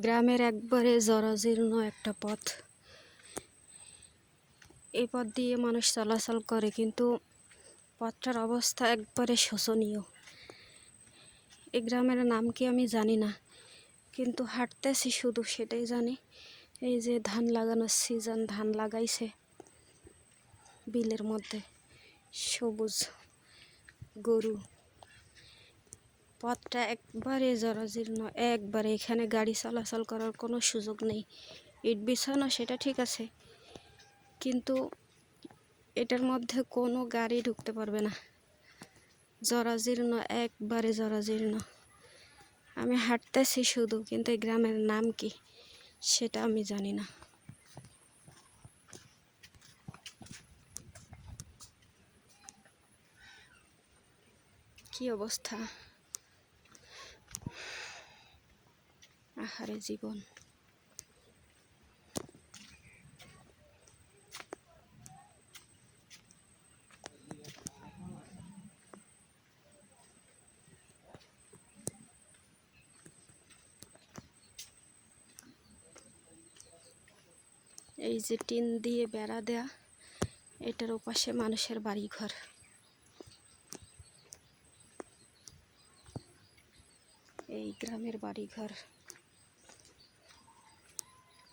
গ্রামের একবারে জরাজীর্ণ একটা পথ। এই পথ দিয়ে মানুষ চলাচল করে, কিন্তু পথটার অবস্থা একবারে শোচনীয়। এই গ্রামের নাম কি আমি জানি না, কিন্তু হাঁটতেছি শুধু সেটাই জানি। এই যে ধান লাগানোর সিজন, ধান লাগাইছে বিলের মধ্যে, সবুজ গরু। পথটা একবারে জরাজীর্ণ, একবারে এখানে গাড়ি চলাচল করার কোনো সুযোগ নেই। ইট বিছানো সেটা ঠিক আছে, কিন্তু এটার মধ্যে কোনো গাড়ি ঢুকতে পারবে না। জরাজীর্ণ, একবারে জরাজীর্ণ। আমি হাঁটতেছি শুধু, কিন্তু এই গ্রামের নাম কি সেটা আমি জানি না। কি অবস্থা, আহারে জীবন। এই যে টিন দিয়ে বেড়া দেয়া, এটার ওপাশে মানুষের বাড়ি ঘর। এই গ্রামের বাড়ি ঘর।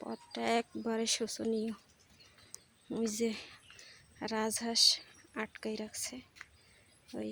পথটা একবারে শোচনীয়। ওই যে রাজহাঁস আটকাই রাখছে, ওই